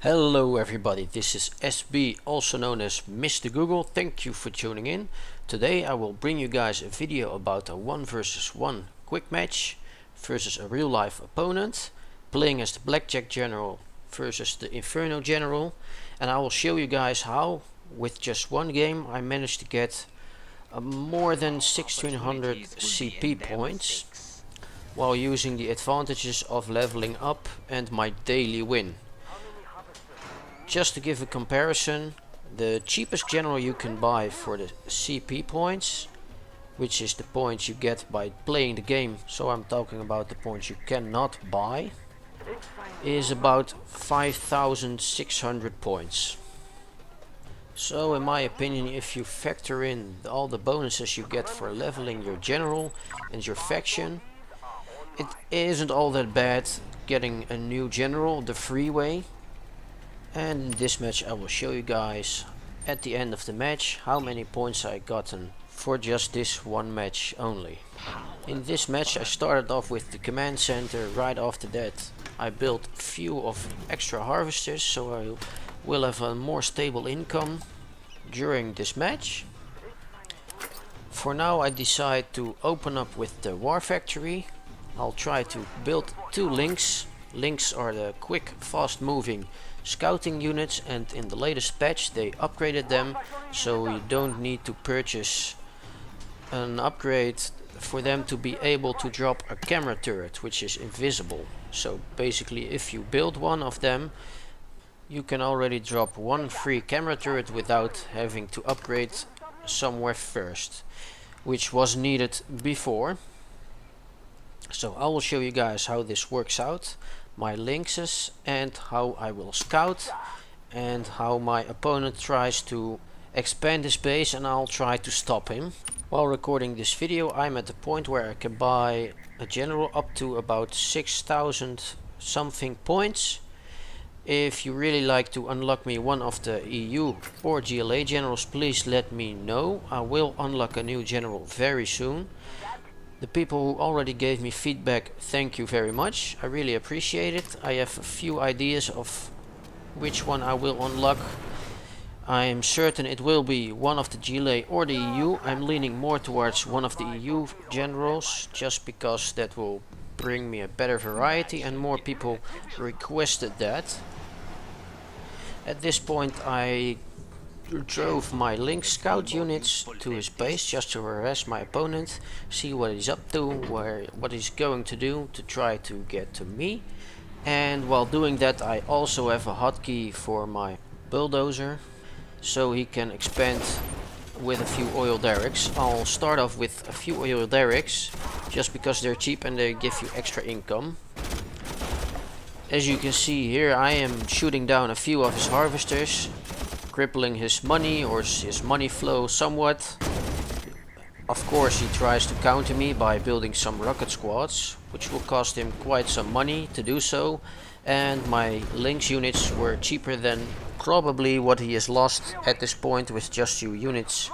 Hello everybody, this is SB, also known as Mr. Google. Thank you for tuning in. Today I will bring you guys a video about a 1 versus 1 quick match versus a real life opponent, playing as the Blackjack General versus the Inferno General, and I will show you guys how with just one game I managed to get more than 1600 CP points while using the advantages of leveling up and my daily win. Just to give a comparison, the cheapest general you can buy for the CP points, which is the points you get by playing the game, so I'm talking about the points you cannot buy, is about 5600 points. So in my opinion, if you factor in all the bonuses you get for leveling your general and your faction, it isn't all that bad getting a new general the free way. And in this match I will show you guys at the end of the match how many points I gotten for just this one match only. In this match I started off with the command center. Right after that I built a few of extra harvesters, so I will have a more stable income during this match. For now I decide to open up with the war factory. I'll try to build 2 links. Links are the quick, fast moving scouting units, and in the latest patch they upgraded them, so you don't need to purchase an upgrade for them to be able to drop a camera turret, which is invisible. So basically if you build one of them, you can already drop 1 free camera turret without having to upgrade somewhere first, which was needed before. So I will show you guys how this works out, my links, and how I will scout, and how my opponent tries to expand his base, and I'll try to stop him. While recording this video I'm at the point where I can buy a general up to about 6000 something points. If you really like to unlock me one of the EU or GLA generals, please let me know. I will unlock a new general very soon. The people who already gave me feedback, thank you very much. I really appreciate it. I have a few ideas of which one I will unlock. I am certain it will be one of the GLA or the EU. I'm leaning more towards one of the EU generals, just because that will bring me a better variety, and more people requested that. At this point I drove my Link scout units to his base just to harass my opponent, see what he's up to, what he's going to do to try to get to me. And while doing that I also have a hotkey for my bulldozer, so he can expand with a few oil derricks. I'll start off with a few oil derricks just because they're cheap and they give you extra income. As you can see here, I am shooting down a few of his harvesters, crippling his money or his money flow somewhat. Of course he tries to counter me by building some rocket squads, which will cost him quite some money to do so, and my Lynx units were cheaper than probably what he has lost at this point with just 2 units.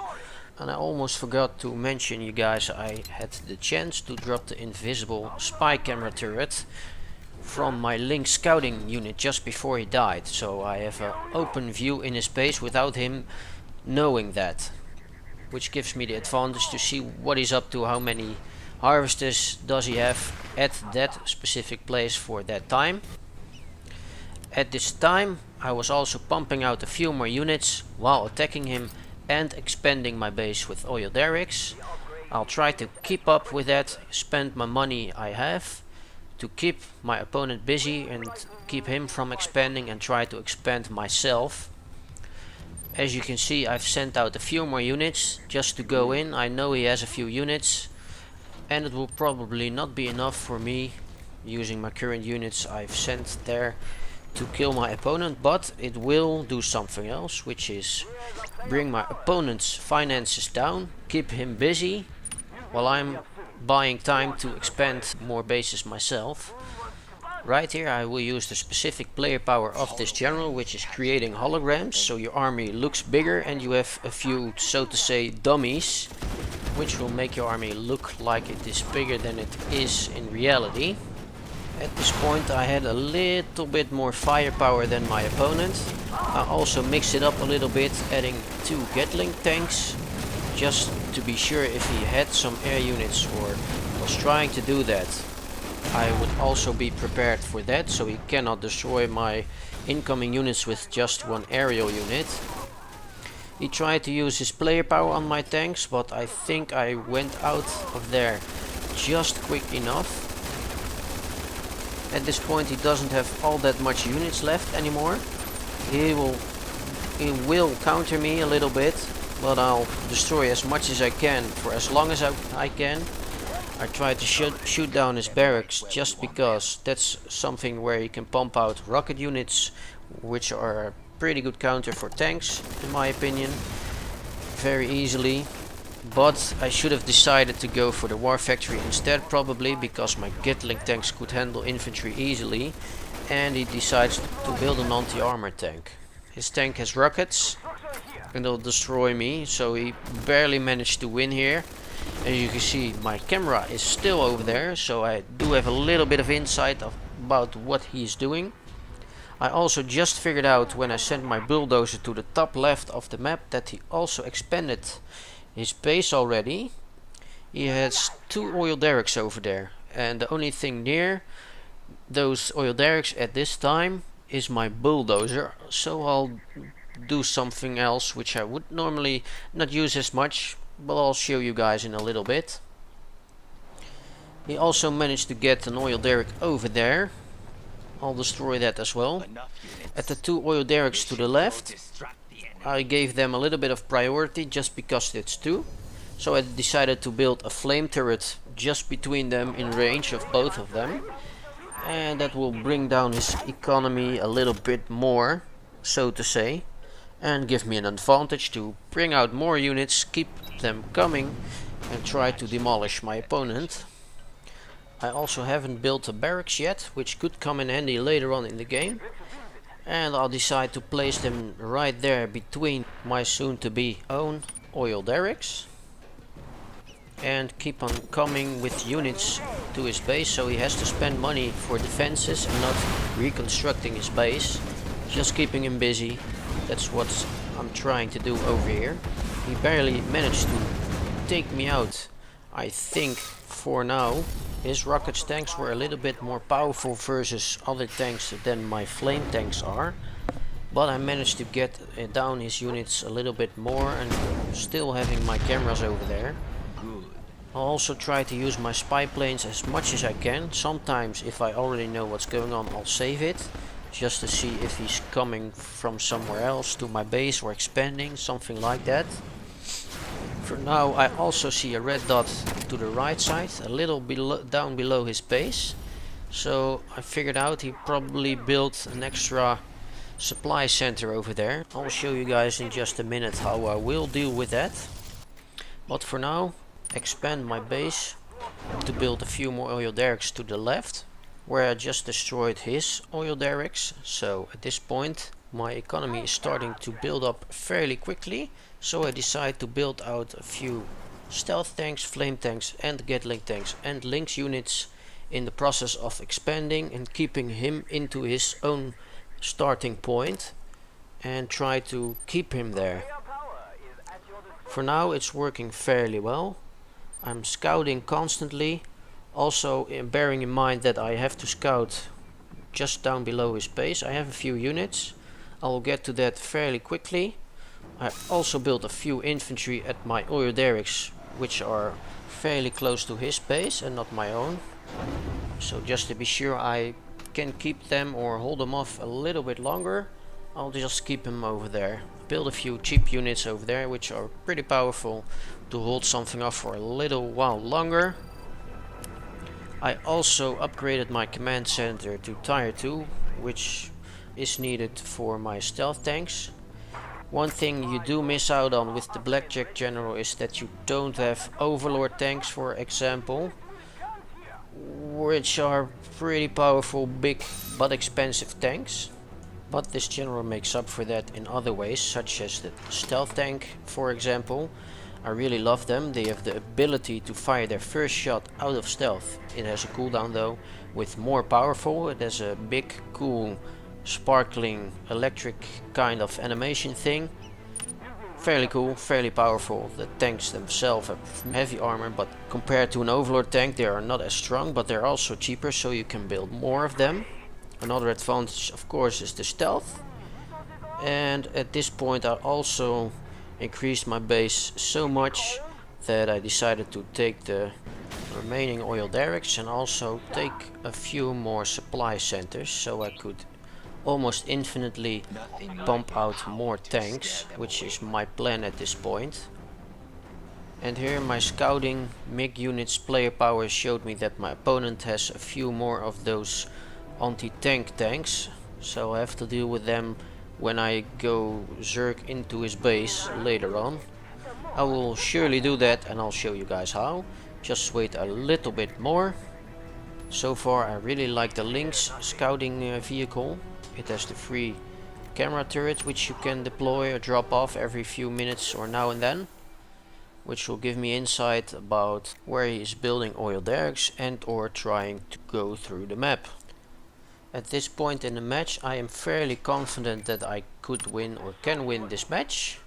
And I almost forgot to mention you guys, I had the chance to drop the invisible spy camera turret from my Link scouting unit just before he died, so I have an open view in his base without him knowing that, which gives me the advantage to see what he's up to, how many harvesters does he have at that specific place for that time. At this time I was also pumping out a few more units while attacking him and expanding my base with oil derricks. I'll try to keep up with that, spend my money I have to keep my opponent busy and keep him from expanding, and try to expand myself. As you can see, I've sent out a few more units just to go in. I know he has a few units and it will probably not be enough for me using my current units I've sent there to kill my opponent, but it will do something else, which is bring my opponent's finances down, keep him busy while I'm buying time to expand more bases myself. Right here I will use the specific player power of this general, which is creating holograms, so your army looks bigger and you have a few, so to say, dummies, which will make your army look like it is bigger than it is in reality. At this point I had a little bit more firepower than my opponent. I also mixed it up a little bit, adding 2 Gatling tanks, just to be sure if he had some air units or was trying to do that. I would also be prepared for that, so he cannot destroy my incoming units with just 1 aerial unit. He tried to use his player power on my tanks, but I think I went out of there just quick enough. At this point he doesn't have all that much units left anymore. He will counter me a little bit, but I'll destroy as much as I can for as long as I can. I try to shoot down his barracks just because that's something where he can pump out rocket units, which are a pretty good counter for tanks in my opinion, very easily. But I should have decided to go for the war factory instead, probably because my Gatling tanks could handle infantry easily, and he decides to build an anti-armor tank. His tank has rockets and it'll destroy me, so he barely managed to win here. As you can see, my camera is still over there, so I do have a little bit of insight about what he's doing. I also just figured out when I sent my bulldozer to the top left of the map that he also expanded his base already. He has 2 oil derricks over there, and the only thing near those oil derricks at this time is my bulldozer, so I'll do something else which I would normally not use as much, but I'll show you guys in a little bit. He also managed to get an oil derrick over there. I'll destroy that as well. At the 2 oil derricks to the left, I gave them a little bit of priority just because it's 2. So I decided to build a flame turret just between them in range of both of them. And that will bring down his economy a little bit more, so to say. And give me an advantage to bring out more units, keep them coming, and try to demolish my opponent. I also haven't built a barracks yet, which could come in handy later on in the game. And I'll decide to place them right there between my soon-to-be own oil derricks. And keep on coming with units to his base, so he has to spend money for defenses and not reconstructing his base. Just keeping him busy. That's what I'm trying to do over here. He barely managed to take me out, I think, for now. His rockets tanks were a little bit more powerful versus other tanks than my flame tanks are. But I managed to get down his units a little bit more and still having my cameras over there. I'll also try to use my spy planes as much as I can. Sometimes if I already know what's going on, I'll save it, just to see if he's coming from somewhere else to my base or expanding, something like that. For now I also see a red dot to the right side, a little down below his base. So I figured out he probably built an extra supply center over there. I'll show you guys in just a minute how I will deal with that. But for now, expand my base to build a few more oil derricks to the left, where I just destroyed his oil derricks. So at this point my economy is starting to build up fairly quickly, so I decide to build out a few stealth tanks, flame tanks and Gatling tanks and Lynx units in the process of expanding and keeping him into his own starting point and try to keep him there. For now it's working fairly well. I'm scouting constantly, also bearing in mind that I have to scout just down below his base. I have a few units, I will get to that fairly quickly. I also built a few infantry at my oil derricks, which are fairly close to his base and not my own. So just to be sure I can keep them or hold them off a little bit longer, I'll just keep them over there. Build a few cheap units over there, which are pretty powerful to hold something off for a little while longer. I also upgraded my command center to tier 2, which is needed for my stealth tanks. One thing you do miss out on with the Blackjack General is that you don't have Overlord tanks, for example, which are pretty powerful, big but expensive tanks. But this general makes up for that in other ways, such as the stealth tank, for example. I really love them. They have the ability to fire their first shot out of stealth. It has a cooldown though, with more powerful. It has a big, cool, sparkling, electric kind of animation thing. Fairly cool, fairly powerful. The tanks themselves have heavy armor, but compared to an Overlord tank they are not as strong, but they're also cheaper, so you can build more of them. Another advantage of course is the stealth. And at this point I also increased my base so much that I decided to take the remaining oil derricks and also take a few more supply centers, so I could almost infinitely pump out more tanks, which is my plan at this point. And here my scouting MiG units player power showed me that my opponent has a few more of those anti-tank tanks, so I have to deal with them when I go Zerg into his base later on. I will surely do that and I'll show you guys how. Just wait a little bit more. So far I really like the Lynx scouting vehicle. It has the free camera turret which you can deploy or drop off every few minutes or now and then, which will give me insight about where he is building oil derricks and or trying to go through the map. At this point in the match I am fairly confident that I could win or can win this match,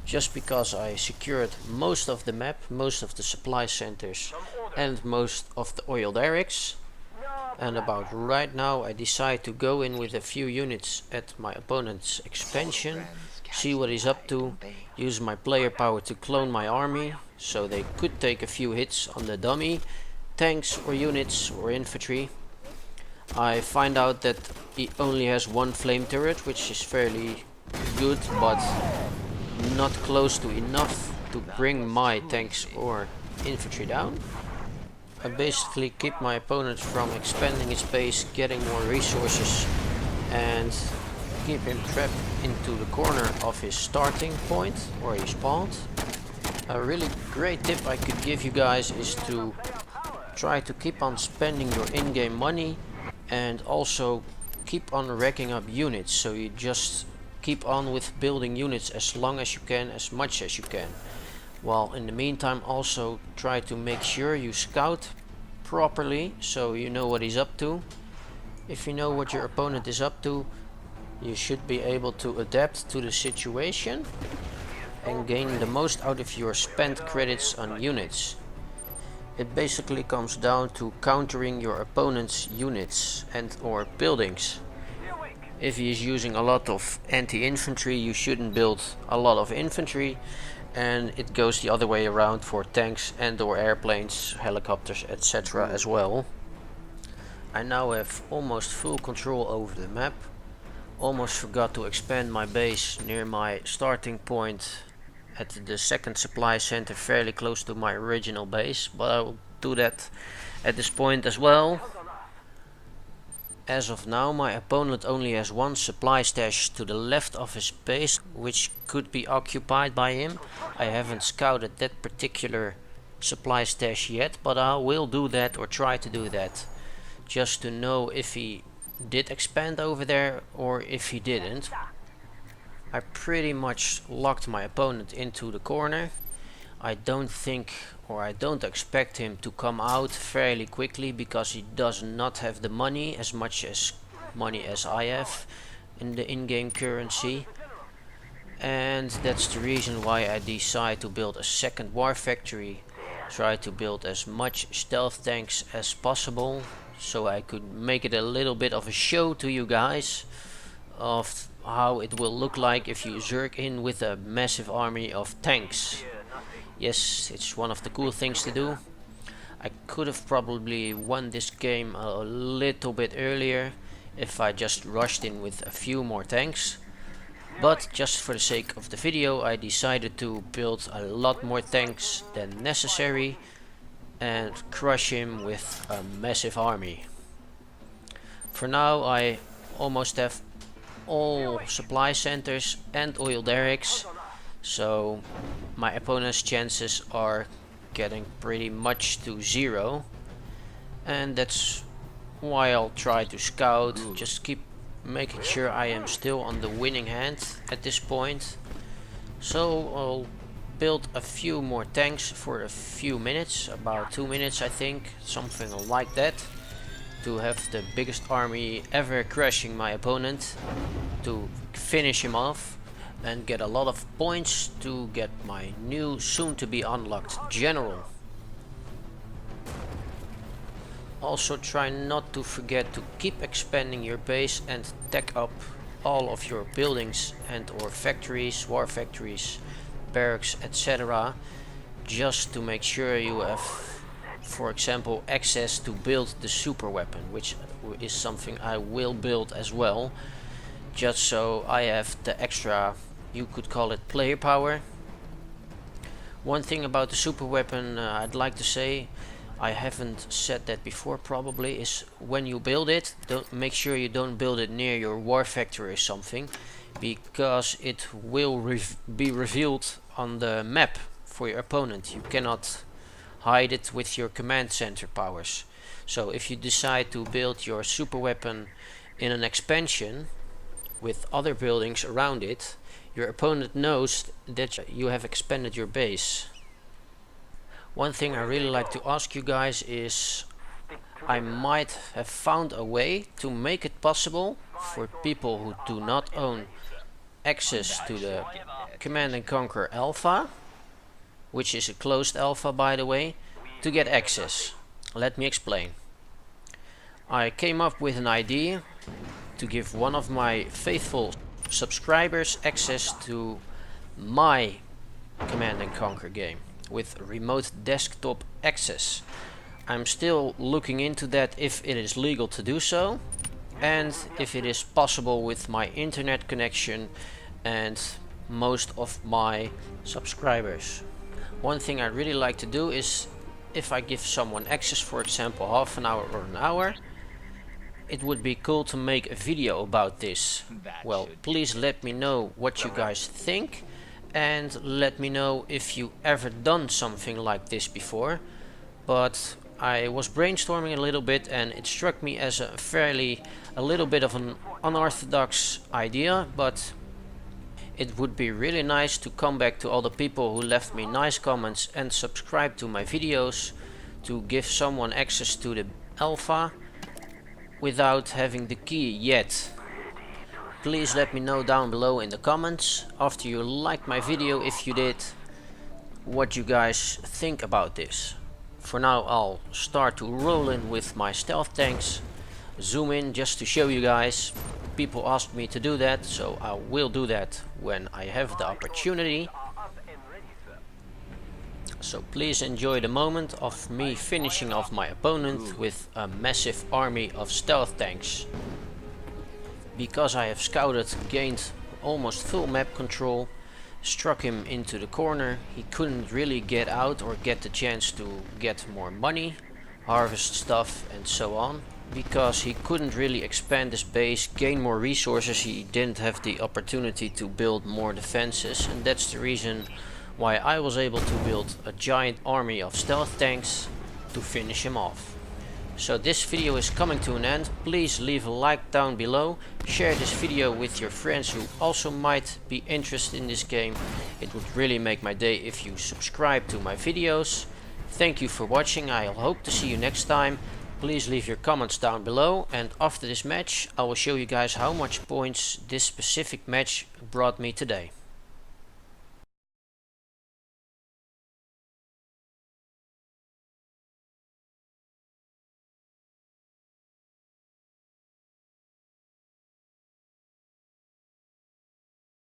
just because I secured most of the map, most of the supply centers and most of the oil derricks. And about right now I decide to go in with a few units at my opponent's expansion, see what he's up to, use my player power to clone my army, so they could take a few hits on the dummy tanks or units or infantry. I find out that he only has one flame turret, which is fairly good, but not close to enough to bring my tanks or infantry down. I basically keep my opponent from expanding his base, getting more resources, and keep him trapped into the corner of his starting point where he spawned. A really great tip I could give you guys is to try to keep on spending your in-game money and also keep on racking up units, so you just keep on with building units as long as you can, as much as you can, while in the meantime also try to make sure you scout properly so you know what he's up to. If you know what your opponent is up to, you should be able to adapt to the situation and gain the most out of your spent credits on units. It basically comes down to countering your opponent's units and or buildings. If he is using a lot of anti-infantry, you shouldn't build a lot of infantry, and it goes the other way around for tanks and or airplanes, helicopters, etc. as well. I now have almost full control over the map. Almost forgot to expand my base near my starting point at the second supply center, fairly close to my original base, but I will do that at this point as well. As of now my opponent only has one supply stash to the left of his base, which could be occupied by him. I haven't scouted that particular supply stash yet, but I will do that, or try to do that, just to know if he did expand over there or if he didn't. I pretty much locked my opponent into the corner. I don't think, or I don't expect him to come out fairly quickly, because he does not have the money, as much as money as I have in the in-game currency. And that's the reason why I decide to build a second war factory, try to build as much stealth tanks as possible, so I could make it a little bit of a show to you guys of how it will look like if you zerg in with a massive army of tanks. Yes, it's one of the cool things to do. I could have probably won this game a little bit earlier if I just rushed in with a few more tanks, but just for the sake of the video I decided to build a lot more tanks than necessary and crush him with a massive army. For now I almost have all supply centers and oil derricks, so my opponent's chances are getting pretty much to zero, and that's why I'll try to scout, just keep making sure I am still on the winning hand at this point. So I'll built a few more tanks for a few minutes, about 2 minutes I think, something like that, to have the biggest army ever crushing my opponent, to finish him off and get a lot of points to get my new soon to be unlocked general. Also try not to forget to keep expanding your base and tech up all of your buildings and or factories, war factories, barracks, etc. just to make sure you have, for example, access to build the super weapon, which is something I will build as well, just so I have the extra, you could call it player power. One thing about the super weapon I'd like to say, I haven't said that before probably, is when you build it, don't make sure you don't build it near your war factory or something, because it will be revealed on the map for your opponent. You cannot hide it with your command center powers. So if you decide to build your super weapon in an expansion with other buildings around it, your opponent knows that you have expanded your base. One thing I really like to ask you guys is, I might have found a way to make it possible for people who do not own access to the Command and Conquer Alpha, which is a closed alpha by the way, to get access. Let me explain. I came up with an idea to give one of my faithful subscribers access to my Command and Conquer game with remote desktop access. I'm still looking into that, if it is legal to do so and if it is possible with my internet connection and most of my subscribers. One thing I really like to do is, if I give someone access, for example half an hour or an hour, it would be cool to make a video about this. Well, please let me know what you guys think, and let me know if you ever done something like this before. But I was brainstorming a little bit and it struck me as a little bit of an unorthodox idea, but it would be really nice to come back to all the people who left me nice comments and subscribe to my videos, to give someone access to the alpha without having the key yet. Please let me know down below in the comments, after you liked my video if you did, what you guys think about this. For now I'll start to roll in with my stealth tanks, zoom in just to show you guys. People asked me to do that, so I will do that when I have the opportunity. So please enjoy the moment of me finishing off my opponent with a massive army of stealth tanks. Because I have scouted, gained almost full map control, struck him into the corner, he couldn't really get out or get the chance to get more money, harvest stuff and so on. Because he couldn't really expand his base, gain more resources, he didn't have the opportunity to build more defenses, and that's the reason why I was able to build a giant army of stealth tanks to finish him off. So this video is coming to an end. Please leave a like down below, share this video with your friends who also might be interested in this game. It would really make my day if you subscribe to my videos. Thank you for watching, I hope to see you next time. Please leave your comments down below, and after this match I will show you guys how much points this specific match brought me today.